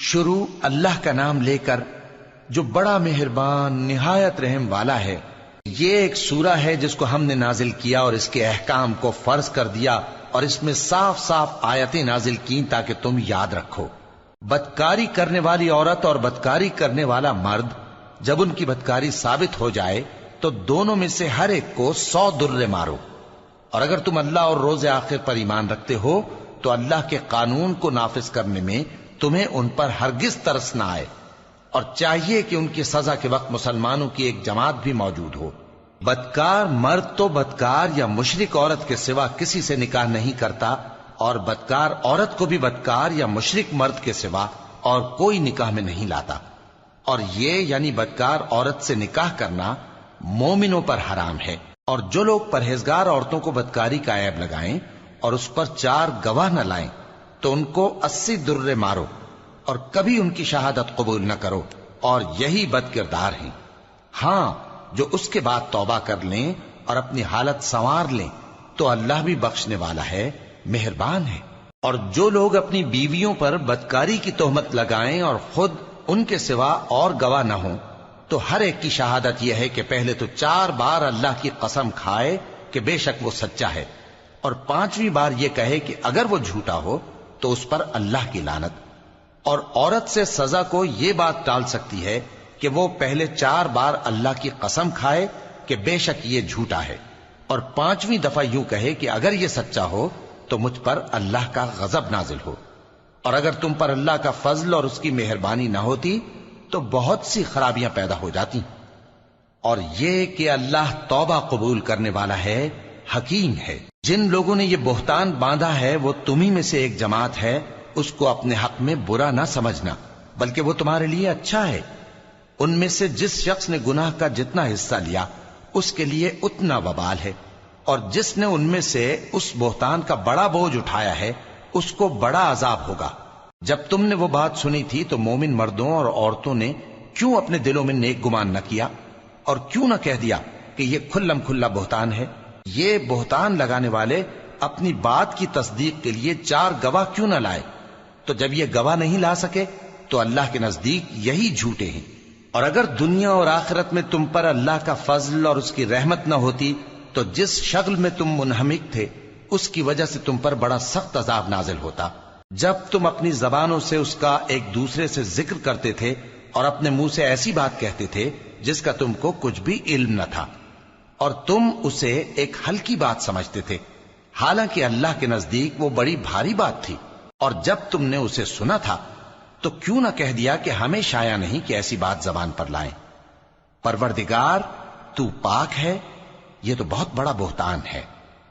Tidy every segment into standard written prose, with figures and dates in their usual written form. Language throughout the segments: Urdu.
شروع اللہ کا نام لے کر جو بڑا مہربان نہایت رحم والا ہے۔ یہ ایک سورہ ہے جس کو ہم نے نازل کیا اور اس کے احکام کو فرض کر دیا اور اس میں صاف صاف آیتیں نازل کی تاکہ تم یاد رکھو۔ بدکاری کرنے والی عورت اور بدکاری کرنے والا مرد جب ان کی بدکاری ثابت ہو جائے تو دونوں میں سے ہر ایک کو 100 درے مارو، اور اگر تم اللہ اور روز آخر پر ایمان رکھتے ہو تو اللہ کے قانون کو نافذ کرنے میں تمہیں ان پر ہرگز ترس نہ آئے، اور چاہیے کہ ان کی سزا کے وقت مسلمانوں کی ایک جماعت بھی موجود ہو۔ بدکار مرد تو بدکار یا مشرک عورت کے سوا کسی سے نکاح نہیں کرتا، اور بدکار عورت کو بھی بدکار یا مشرک مرد کے سوا اور کوئی نکاح میں نہیں لاتا، اور یہ یعنی بدکار عورت سے نکاح کرنا مومنوں پر حرام ہے۔ اور جو لوگ پرہیزگار عورتوں کو بدکاری کا عیب لگائیں اور اس پر 4 گواہ نہ لائیں تو ان کو 80 درے مارو، اور کبھی ان کی شہادت قبول نہ کرو، اور یہی بد کردار ہیں۔ ہاں، جو اس کے بعد توبہ کر لیں اور اپنی حالت سنوار لیں تو اللہ بھی بخشنے والا ہے، مہربان ہے۔ اور جو لوگ اپنی بیویوں پر بدکاری کی تہمت لگائیں اور خود ان کے سوا اور گواہ نہ ہوں تو ہر ایک کی شہادت یہ ہے کہ پہلے تو 4 بار اللہ کی قسم کھائے کہ بے شک وہ سچا ہے، اور 5ویں بار یہ کہے کہ اگر وہ جھوٹا ہو تو اس پر اللہ کی لعنت۔ اور عورت سے سزا کو یہ بات ٹال سکتی ہے کہ وہ پہلے 4 بار اللہ کی قسم کھائے کہ بے شک یہ جھوٹا ہے، اور 5ویں دفعہ یوں کہے کہ اگر یہ سچا ہو تو مجھ پر اللہ کا غضب نازل ہو۔ اور اگر تم پر اللہ کا فضل اور اس کی مہربانی نہ ہوتی تو بہت سی خرابیاں پیدا ہو جاتی۔ اور یہ کہ اللہ توبہ قبول کرنے والا ہے، حکیم ہے۔ جن لوگوں نے یہ بہتان باندھا ہے وہ تمہیں میں سے ایک جماعت ہے، اس کو اپنے حق میں برا نہ سمجھنا، بلکہ وہ تمہارے لیے اچھا ہے۔ ان میں سے جس شخص نے گناہ کا جتنا حصہ لیا اس کے لیے اتنا وبال ہے، اور جس نے ان میں سے اس بہتان کا بڑا بوجھ اٹھایا ہے اس کو بڑا عذاب ہوگا۔ جب تم نے وہ بات سنی تھی تو مومن مردوں اور عورتوں نے کیوں اپنے دلوں میں نیک گمان نہ کیا، اور کیوں نہ کہہ دیا کہ یہ کھلم کھلا بہتان ہے؟ یہ بہتان لگانے والے اپنی بات کی تصدیق کے لیے 4 گواہ کیوں نہ لائے؟ تو جب یہ گواہ نہیں لا سکے تو اللہ کے نزدیک یہی جھوٹے ہیں۔ اور اگر دنیا اور آخرت میں تم پر اللہ کا فضل اور اس کی رحمت نہ ہوتی تو جس شغل میں تم منہمک تھے اس کی وجہ سے تم پر بڑا سخت عذاب نازل ہوتا، جب تم اپنی زبانوں سے اس کا ایک دوسرے سے ذکر کرتے تھے اور اپنے منہ سے ایسی بات کہتے تھے جس کا تم کو کچھ بھی علم نہ تھا، اور تم اسے ایک ہلکی بات سمجھتے تھے، حالانکہ اللہ کے نزدیک وہ بڑی بھاری بات تھی۔ اور جب تم نے اسے سنا تھا تو کیوں نہ کہہ دیا کہ ہمیں شایع نہیں کہ ایسی بات زبان پر لائیں؟ پروردگار تو پاک ہے، یہ تو بہت بڑا بہتان ہے۔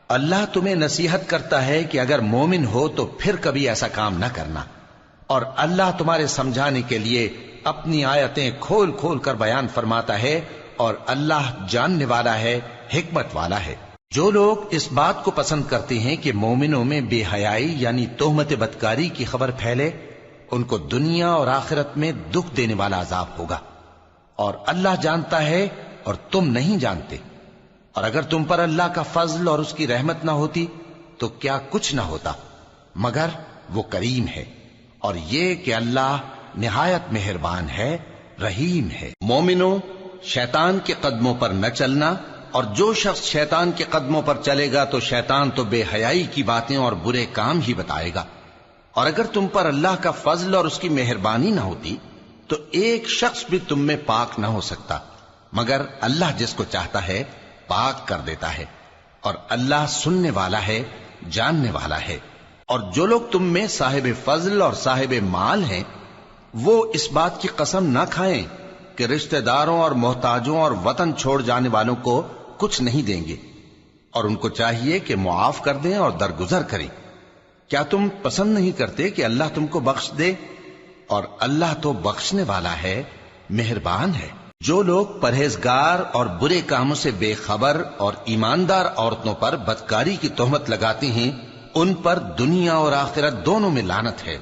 اللہ تمہیں نصیحت کرتا ہے کہ اگر مومن ہو تو پھر کبھی ایسا کام نہ کرنا، اور اللہ تمہارے سمجھانے کے لیے اپنی آیتیں کھول کھول کر بیان فرماتا ہے، اور اللہ جاننے والا ہے، حکمت والا ہے۔ جو لوگ اس بات کو پسند کرتے ہیں کہ مومنوں میں بے حیائی یعنی تہمت بدکاری کی خبر پھیلے، ان کو دنیا اور آخرت میں دکھ دینے والا عذاب ہوگا، اور اللہ جانتا ہے اور تم نہیں جانتے۔ اور اگر تم پر اللہ کا فضل اور اس کی رحمت نہ ہوتی تو کیا کچھ نہ ہوتا، مگر وہ کریم ہے، اور یہ کہ اللہ نہایت مہربان ہے، رحیم ہے۔ مومنوں، شیطان کے قدموں پر نہ چلنا، اور جو شخص شیطان کے قدموں پر چلے گا تو شیطان تو بے حیائی کی باتیں اور برے کام ہی بتائے گا۔ اور اگر تم پر اللہ کا فضل اور اس کی مہربانی نہ ہوتی تو ایک شخص بھی تم میں پاک نہ ہو سکتا، مگر اللہ جس کو چاہتا ہے پاک کر دیتا ہے، اور اللہ سننے والا ہے، جاننے والا ہے۔ اور جو لوگ تم میں صاحب فضل اور صاحب مال ہیں وہ اس بات کی قسم نہ کھائیں کہ رشتہ داروں اور محتاجوں اور وطن چھوڑ جانے والوں کو کچھ نہیں دیں گے، اور ان کو چاہیے کہ معاف کر دیں اور درگزر کریں۔ کیا تم پسند نہیں کرتے کہ اللہ تم کو بخش دے؟ اور اللہ تو بخشنے والا ہے، مہربان ہے۔ جو لوگ پرہیزگار اور برے کاموں سے بے خبر اور ایماندار عورتوں پر بدکاری کی تہمت لگاتے ہیں ان پر دنیا اور آخرت دونوں میں لعنت ہے،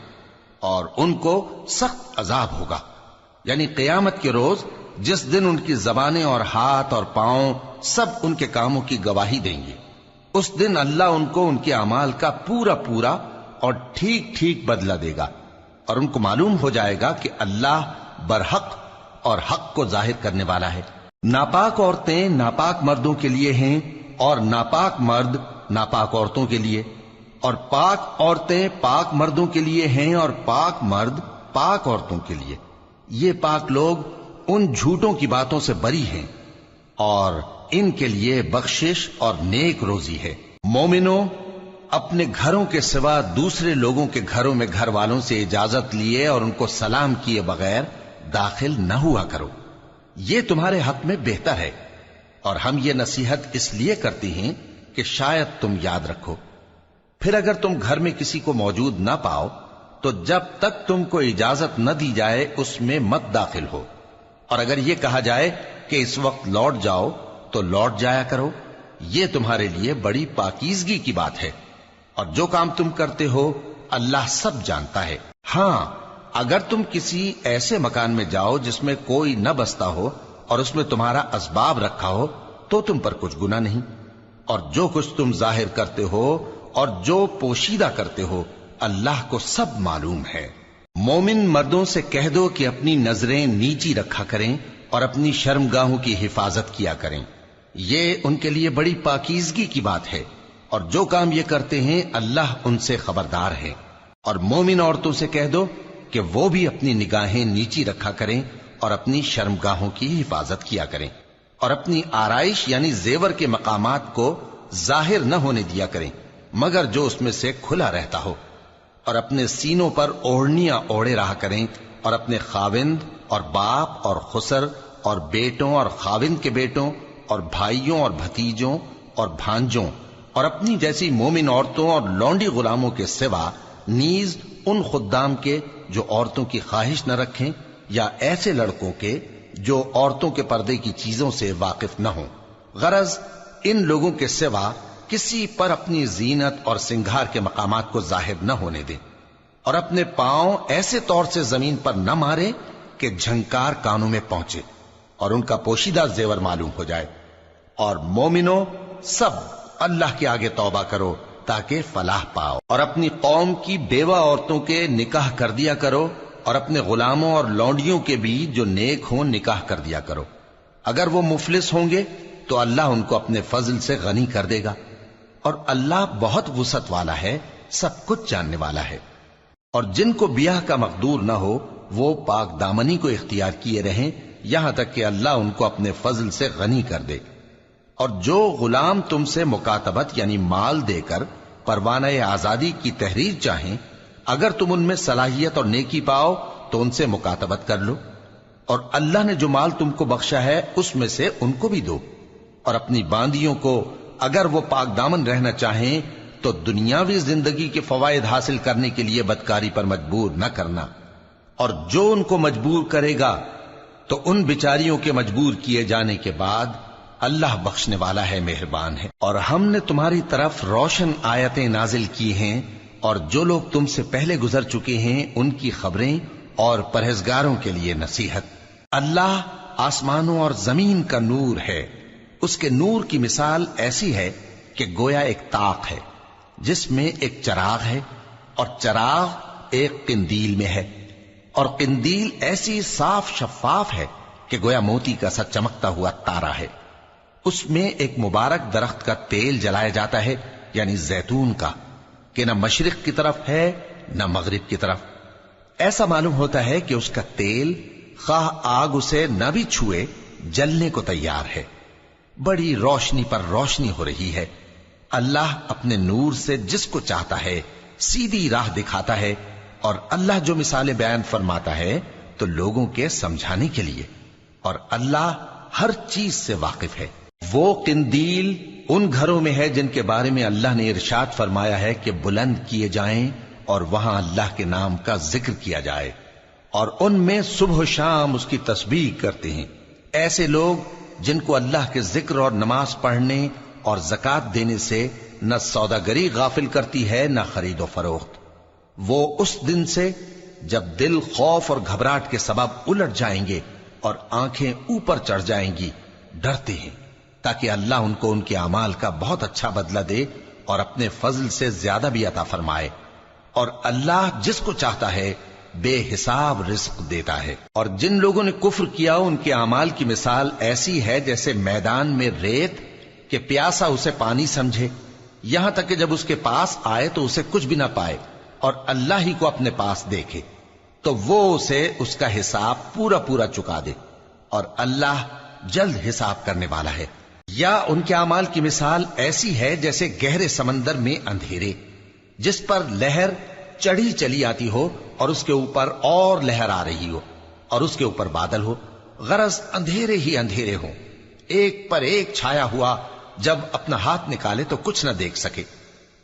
اور ان کو سخت عذاب ہوگا، یعنی قیامت کے روز جس دن ان کی زبانیں اور ہاتھ اور پاؤں سب ان کے کاموں کی گواہی دیں گے۔ اس دن اللہ ان کو ان کے اعمال کا پورا پورا اور ٹھیک ٹھیک بدلہ دے گا، اور ان کو معلوم ہو جائے گا کہ اللہ برحق اور حق کو ظاہر کرنے والا ہے۔ ناپاک عورتیں ناپاک مردوں کے لیے ہیں اور ناپاک مرد ناپاک عورتوں کے لیے، اور پاک عورتیں پاک مردوں کے لیے ہیں اور پاک مرد پاک عورتوں کے لیے۔ یہ پاک لوگ ان جھوٹوں کی باتوں سے بری ہیں اور ان کے لیے بخشش اور نیک روزی ہے۔ مومنوں، اپنے گھروں کے سوا دوسرے لوگوں کے گھروں میں گھر والوں سے اجازت لیے اور ان کو سلام کیے بغیر داخل نہ ہوا کرو، یہ تمہارے حق میں بہتر ہے، اور ہم یہ نصیحت اس لیے کرتی ہیں کہ شاید تم یاد رکھو۔ پھر اگر تم گھر میں کسی کو موجود نہ پاؤ تو جب تک تم کو اجازت نہ دی جائے اس میں مت داخل ہو، اور اگر یہ کہا جائے کہ اس وقت لوٹ جاؤ تو لوٹ جایا کرو، یہ تمہارے لیے بڑی پاکیزگی کی بات ہے، اور جو کام تم کرتے ہو اللہ سب جانتا ہے۔ ہاں، اگر تم کسی ایسے مکان میں جاؤ جس میں کوئی نہ بستا ہو اور اس میں تمہارا اسباب رکھا ہو تو تم پر کچھ گناہ نہیں، اور جو کچھ تم ظاہر کرتے ہو اور جو پوشیدہ کرتے ہو اللہ کو سب معلوم ہے۔ مومن مردوں سے کہہ دو کہ اپنی نظریں نیچی رکھا کریں اور اپنی شرمگاہوں کی حفاظت کیا کریں، یہ ان کے لیے بڑی پاکیزگی کی بات ہے، اور جو کام یہ کرتے ہیں اللہ ان سے خبردار ہے۔ اور مومن عورتوں سے کہہ دو کہ وہ بھی اپنی نگاہیں نیچی رکھا کریں اور اپنی شرمگاہوں کی حفاظت کیا کریں، اور اپنی آرائش یعنی زیور کے مقامات کو ظاہر نہ ہونے دیا کریں مگر جو اس میں سے کھلا رہتا ہو، اور اپنے سینوں پر اوڑھنیاں اوڑھے رہا کریں، اور اپنے خاوند اور باپ اور خسر اور بیٹوں اور خاوند کے بیٹوں اور بھائیوں اور بھتیجوں اور بھانجوں اور اپنی جیسی مومن عورتوں اور لونڈی غلاموں کے سوا نیز ان خدام کے جو عورتوں کی خواہش نہ رکھیں، یا ایسے لڑکوں کے جو عورتوں کے پردے کی چیزوں سے واقف نہ ہوں۔ غرض ان لوگوں کے سوا کسی پر اپنی زینت اور سنگھار کے مقامات کو ظاہر نہ ہونے دیں، اور اپنے پاؤں ایسے طور سے زمین پر نہ مارے کہ جھنکار کانوں میں پہنچے اور ان کا پوشیدہ زیور معلوم ہو جائے۔ اور مومنوں، سب اللہ کے آگے توبہ کرو تاکہ فلاح پاؤ، اور اپنی قوم کی بیوہ عورتوں کے نکاح کر دیا کرو، اور اپنے غلاموں اور لونڈیوں کے بھی جو نیک ہوں نکاح کر دیا کرو۔ اگر وہ مفلس ہوں گے تو اللہ ان کو اپنے فضل سے غنی کر دے گا، اور اللہ بہت وسعت والا ہے، سب کچھ جاننے والا ہے۔ اور جن کو بیاہ کا مقدور نہ ہو وہ پاک دامنی کو اختیار کیے رہیں یہاں تک کہ اللہ ان کو اپنے فضل سے غنی کر دے۔ اور جو غلام تم سے مکاتبت یعنی مال دے کر پروانہ آزادی کی تحریر چاہیں، اگر تم ان میں صلاحیت اور نیکی پاؤ تو ان سے مکاتبت کر لو، اور اللہ نے جو مال تم کو بخشا ہے اس میں سے ان کو بھی دو۔ اور اپنی باندیوں کو اگر وہ پاک دامن رہنا چاہیں تو دنیاوی زندگی کے فوائد حاصل کرنے کے لیے بدکاری پر مجبور نہ کرنا، اور جو ان کو مجبور کرے گا تو ان بیچاریوں کے مجبور کیے جانے کے بعد اللہ بخشنے والا ہے، مہربان ہے۔ اور ہم نے تمہاری طرف روشن آیتیں نازل کی ہیں، اور جو لوگ تم سے پہلے گزر چکے ہیں ان کی خبریں اور پرہیزگاروں کے لیے نصیحت۔ اللہ آسمانوں اور زمین کا نور ہے، اس کے نور کی مثال ایسی ہے کہ گویا ایک طاق ہے جس میں ایک چراغ ہے، اور چراغ ایک قندیل میں ہے، اور قندیل ایسی صاف شفاف ہے کہ گویا موتی کا سا چمکتا ہوا تارا ہے۔ اس میں ایک مبارک درخت کا تیل جلایا جاتا ہے یعنی زیتون کا، کہ نہ مشرق کی طرف ہے نہ مغرب کی طرف۔ ایسا معلوم ہوتا ہے کہ اس کا تیل خواہ آگ اسے نہ بھی چھوئے جلنے کو تیار ہے، بڑی روشنی پر روشنی ہو رہی ہے۔ اللہ اپنے نور سے جس کو چاہتا ہے سیدھی راہ دکھاتا ہے، اور اللہ جو مثالیں بیان فرماتا ہے تو لوگوں کے سمجھانے کے لیے، اور اللہ ہر چیز سے واقف ہے۔ وہ قندیل ان گھروں میں ہے جن کے بارے میں اللہ نے ارشاد فرمایا ہے کہ بلند کیے جائیں اور وہاں اللہ کے نام کا ذکر کیا جائے، اور ان میں صبح و شام اس کی تسبیح کرتے ہیں۔ ایسے لوگ جن کو اللہ کے ذکر اور نماز پڑھنے اور زکوٰۃ دینے سے نہ سوداگری غافل کرتی ہے نہ خرید و فروخت، وہ اس دن سے جب دل خوف اور گھبراہٹ کے سبب الٹ جائیں گے اور آنکھیں اوپر چڑھ جائیں گی ڈرتے ہیں، تاکہ اللہ ان کو ان کے اعمال کا بہت اچھا بدلہ دے اور اپنے فضل سے زیادہ بھی عطا فرمائے۔ اور اللہ جس کو چاہتا ہے بے حساب رزق دیتا ہے۔ اور جن لوگوں نے کفر کیا ان کے اعمال کی مثال ایسی ہے جیسے میدان میں ریت کہ پیاسا اسے پانی سمجھے، یہاں تک کہ جب اس کے پاس آئے تو اسے کچھ بھی نہ پائے اور اللہ ہی کو اپنے پاس دیکھے تو وہ اسے اس کا حساب پورا پورا چکا دے، اور اللہ جلد حساب کرنے والا ہے۔ یا ان کے اعمال کی مثال ایسی ہے جیسے گہرے سمندر میں اندھیرے جس پر لہر چڑھی چلی آتی ہو اور اس کے اوپر اور لہر آ رہی ہو اور اس کے اوپر بادل ہو، غرض اندھیرے ہی اندھیرے ہوں، ایک پر ایک چھایا ہوا، جب اپنا ہاتھ نکالے تو کچھ نہ دیکھ سکے۔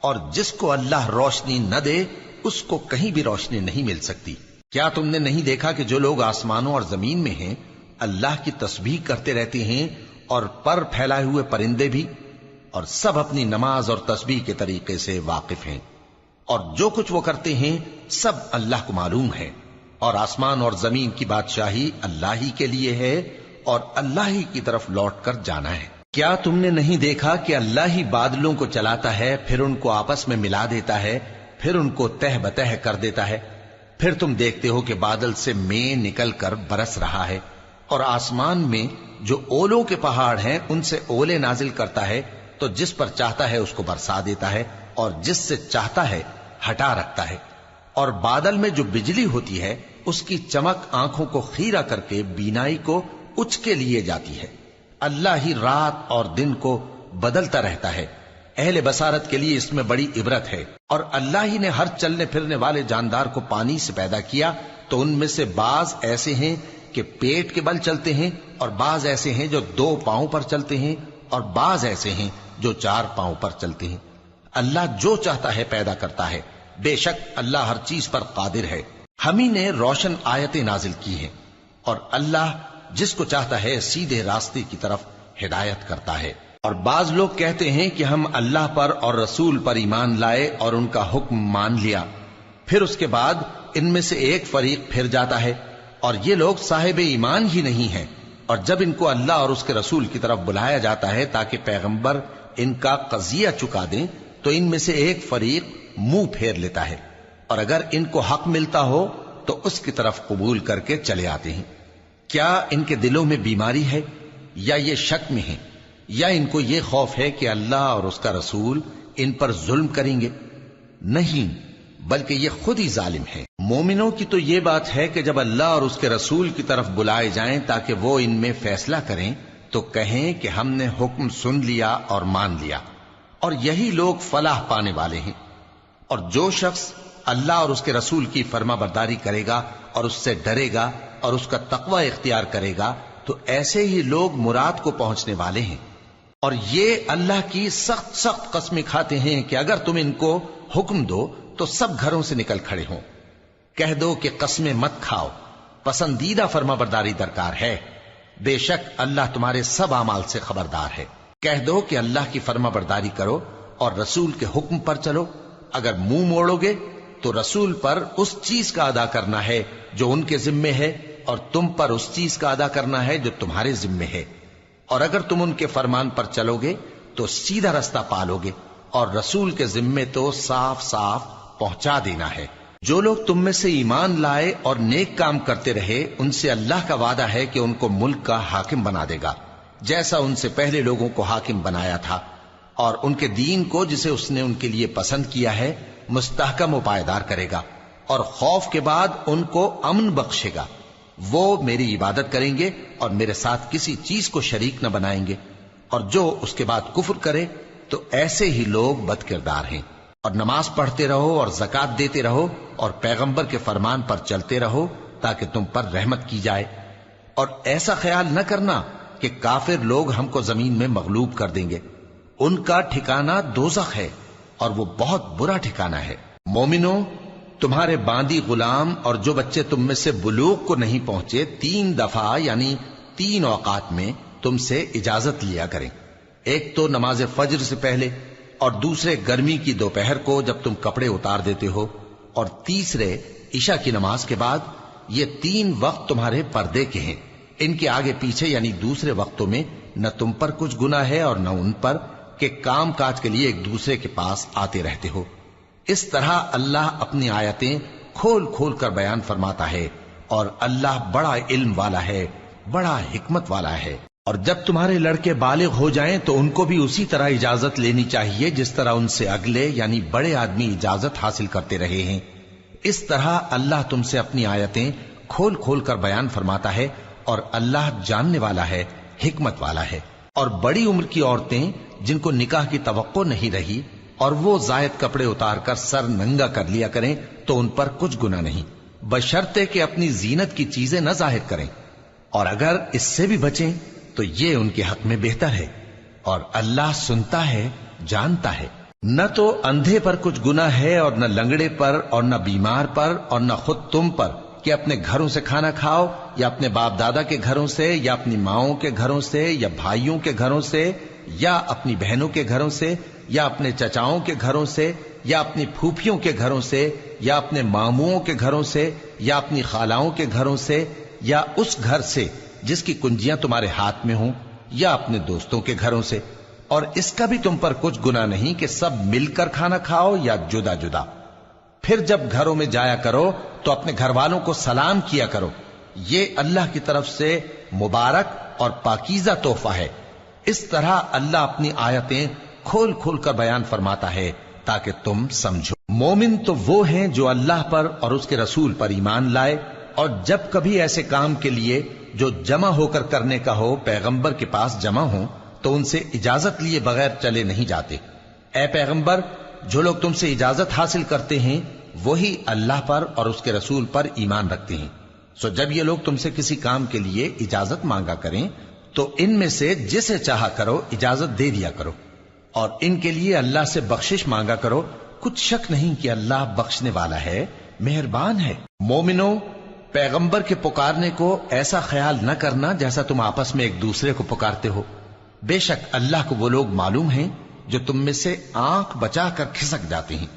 اور جس کو اللہ روشنی نہ دے اس کو کہیں بھی روشنی نہیں مل سکتی۔ کیا تم نے نہیں دیکھا کہ جو لوگ آسمانوں اور زمین میں ہیں اللہ کی تسبیح کرتے رہتے ہیں، اور پر پھیلائے ہوئے پرندے بھی، اور سب اپنی نماز اور تسبیح کے طریقے سے واقف ہیں، اور جو کچھ وہ کرتے ہیں سب اللہ کو معلوم ہے، اور آسمان اور زمین کی بادشاہی اللہ ہی کے لیے ہے اور اللہ ہی کی طرف لوٹ کر جانا ہے۔ کیا تم نے نہیں دیکھا کہ اللہ ہی بادلوں کو چلاتا ہے، پھر ان کو آپس میں ملا دیتا ہے، پھر ان کو تہ بتہ کر دیتا ہے، پھر تم دیکھتے ہو کہ بادل سے مے نکل کر برس رہا ہے، اور آسمان میں جو اولوں کے پہاڑ ہیں ان سے اولے نازل کرتا ہے، تو جس پر چاہتا ہے اس کو برسا دیتا ہے اور جس سے چاہتا ہے ہٹا رکھتا ہے۔ اور بادل میں جو بجلی ہوتی ہے اس کی چمک آنکھوں کو خیرہ کر کے بینائی کو اچ کے لیے جاتی ہے۔ اللہ ہی رات اور دن کو بدلتا رہتا ہے، اہل بصارت کے لیے اس میں بڑی عبرت ہے۔ اور اللہ ہی نے ہر چلنے پھرنے والے جاندار کو پانی سے پیدا کیا، تو ان میں سے بعض ایسے ہیں کہ پیٹ کے بل چلتے ہیں، اور بعض ایسے ہیں جو 2 پاؤں پر چلتے ہیں، اور بعض ایسے ہیں جو 4 پاؤں پر چلتے ہیں۔ اللہ جو چاہتا ہے پیدا کرتا ہے، بے شک اللہ ہر چیز پر قادر ہے۔ ہم ہی نے روشن آیتیں نازل کی ہیں، اور اللہ جس کو چاہتا ہے سیدھے راستے کی طرف ہدایت کرتا ہے۔ اور بعض لوگ کہتے ہیں کہ ہم اللہ پر اور رسول پر ایمان لائے اور ان کا حکم مان لیا، پھر اس کے بعد ان میں سے ایک فریق پھر جاتا ہے، اور یہ لوگ صاحب ایمان ہی نہیں ہیں۔ اور جب ان کو اللہ اور اس کے رسول کی طرف بلایا جاتا ہے تاکہ پیغمبر ان کا قضیہ چکا دیں، تو ان میں سے ایک فریق منہ پھیر لیتا ہے، اور اگر ان کو حق ملتا ہو تو اس کی طرف قبول کر کے چلے آتے ہیں۔ کیا ان کے دلوں میں بیماری ہے یا یہ شک میں ہیں، یا ان کو یہ خوف ہے کہ اللہ اور اس کا رسول ان پر ظلم کریں گے؟ نہیں، بلکہ یہ خود ہی ظالم ہے۔ مومنوں کی تو یہ بات ہے کہ جب اللہ اور اس کے رسول کی طرف بلائے جائیں تاکہ وہ ان میں فیصلہ کریں تو کہیں کہ ہم نے حکم سن لیا اور مان لیا، اور یہی لوگ فلاح پانے والے ہیں۔ اور جو شخص اللہ اور اس کے رسول کی فرما برداری کرے گا اور اس سے ڈرے گا اور اس کا تقوی اختیار کرے گا تو ایسے ہی لوگ مراد کو پہنچنے والے ہیں۔ اور یہ اللہ کی سخت سخت قسمیں کھاتے ہیں کہ اگر تم ان کو حکم دو تو سب گھروں سے نکل کھڑے ہوں۔ کہہ دو کہ قسمیں مت کھاؤ، پسندیدہ فرما برداری درکار ہے، بے شک اللہ تمہارے سب اعمال سے خبردار ہے۔ کہہ دو کہ اللہ کی فرما برداری کرو اور رسول کے حکم پر چلو، اگر منہ موڑو گے تو رسول پر اس چیز کا ادا کرنا ہے جو ان کے ذمے ہے، اور تم پر اس چیز کا ادا کرنا ہے جو تمہارے ذمے ہے، اور اگر تم ان کے فرمان پر چلو گے تو سیدھا رستہ پالو گے، اور رسول کے ذمے تو صاف صاف پہنچا دینا ہے۔ جو لوگ تم میں سے ایمان لائے اور نیک کام کرتے رہے ان سے اللہ کا وعدہ ہے کہ ان کو ملک کا حاکم بنا دے گا، جیسا ان سے پہلے لوگوں کو حاکم بنایا تھا، اور ان کے دین کو جسے اس نے ان کے لیے پسند کیا ہے مستحکم و پائیدار کرے گا، اور خوف کے بعد ان کو امن بخشے گا۔ وہ میری عبادت کریں گے اور میرے ساتھ کسی چیز کو شریک نہ بنائیں گے، اور جو اس کے بعد کفر کرے تو ایسے ہی لوگ بد کردار ہیں۔ اور نماز پڑھتے رہو اور زکوٰۃ دیتے رہو اور پیغمبر کے فرمان پر چلتے رہو تاکہ تم پر رحمت کی جائے، اور ایسا خیال نہ کرنا کہ کافر لوگ ہم کو زمین میں مغلوب کر دیں گے، ان کا ٹھکانہ دوزخ ہے اور وہ بہت برا ٹھکانہ ہے۔ مومنوں، تمہارے باندی غلام اور جو بچے تم میں سے بلوغ کو نہیں پہنچے 3 دفعہ یعنی 3 اوقات میں تم سے اجازت لیا کریں، ایک تو نماز فجر سے پہلے، اور دوسرے گرمی کی دوپہر کو جب تم کپڑے اتار دیتے ہو، اور تیسرے عشاء کی نماز کے بعد۔ یہ 3 وقت تمہارے پردے کے ہیں، ان کے آگے پیچھے یعنی دوسرے وقتوں میں نہ تم پر کچھ گناہ ہے اور نہ ان پر، کہ کام کاج کے لیے ایک دوسرے کے پاس آتے رہتے ہو۔ اس طرح اللہ اپنی آیتیں کھول کھول کر بیان فرماتا ہے، اور اللہ بڑا علم والا ہے، بڑا حکمت والا ہے۔ اور جب تمہارے لڑکے بالغ ہو جائیں تو ان کو بھی اسی طرح اجازت لینی چاہیے جس طرح ان سے اگلے یعنی بڑے آدمی اجازت حاصل کرتے رہے ہیں۔ اس طرح اللہ تم سے اپنی آیتیں کھول کھول کر بیان فرماتا ہے، اور اللہ جاننے والا ہے، حکمت والا ہے۔ اور بڑی عمر کی عورتیں جن کو نکاح کی توقع نہیں رہی اور وہ زائد کپڑے اتار کر سر ننگا کر لیا کریں تو ان پر کچھ گناہ نہیں، بشرطے کہ اپنی زینت کی چیزیں نہ ظاہر کریں، اور اگر اس سے بھی بچیں تو یہ ان کے حق میں بہتر ہے، اور اللہ سنتا ہے، جانتا ہے۔ نہ تو اندھے پر کچھ گناہ ہے، اور نہ لنگڑے پر، اور نہ بیمار پر، اور نہ خود تم پر کہ اپنے گھروں سے کھانا کھاؤ، یا اپنے باپ دادا کے گھروں سے، یا اپنی ماؤں کے گھروں سے، یا بھائیوں کے گھروں سے، یا اپنی بہنوں کے گھروں سے، یا اپنے چچاؤں کے گھروں سے، یا اپنی پھوپھیوں کے گھروں سے، یا اپنے ماموؤں کے گھروں سے، یا اپنی خالاؤں کے گھروں سے، یا اس گھر سے جس کی کنجیاں تمہارے ہاتھ میں ہوں، یا اپنے دوستوں کے گھروں سے۔ اور اس کا بھی تم پر کچھ گناہ نہیں کہ سب مل کر کھانا کھاؤ یا جدا جدا۔ پھر جب گھروں میں جایا کرو تو اپنے گھر والوں کو سلام کیا کرو، یہ اللہ کی طرف سے مبارک اور پاکیزہ تحفہ ہے۔ اس طرح اللہ اپنی آیتیں کھول کھول کر بیان فرماتا ہے تاکہ تم سمجھو۔ مومن تو وہ ہیں جو اللہ پر اور اس کے رسول پر ایمان لائے، اور جب کبھی ایسے کام کے لیے جو جمع ہو کر کرنے کا ہو پیغمبر کے پاس جمع ہوں تو ان سے اجازت لیے بغیر چلے نہیں جاتے۔ اے پیغمبر، جو لوگ تم سے اجازت حاصل کرتے ہیں وہی اللہ پر اور اس کے رسول پر ایمان رکھتے ہیں، سو جب یہ لوگ تم سے کسی کام کے لیے اجازت مانگا کریں تو ان میں سے جسے چاہا کرو اجازت دے دیا کرو، اور ان کے لیے اللہ سے بخشش مانگا کرو، کچھ شک نہیں کہ اللہ بخشنے والا ہے، مہربان ہے۔ مومنو، پیغمبر کے پکارنے کو ایسا خیال نہ کرنا جیسا تم آپس میں ایک دوسرے کو پکارتے ہو، بے شک اللہ کو وہ لوگ معلوم ہیں جو تم میں سے آنکھ بچا کر کھسک جاتے ہیں۔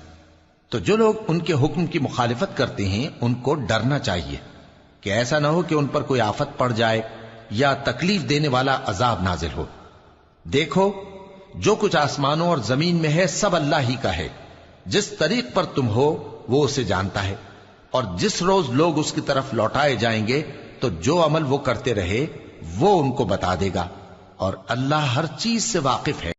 تو جو لوگ ان کے حکم کی مخالفت کرتے ہیں ان کو ڈرنا چاہیے کہ ایسا نہ ہو کہ ان پر کوئی آفت پڑ جائے یا تکلیف دینے والا عذاب نازل ہو۔ دیکھو، جو کچھ آسمانوں اور زمین میں ہے سب اللہ ہی کا ہے، جس طریق پر تم ہو وہ اسے جانتا ہے، اور جس روز لوگ اس کی طرف لوٹائے جائیں گے تو جو عمل وہ کرتے رہے وہ ان کو بتا دے گا، اور اللہ ہر چیز سے واقف ہے۔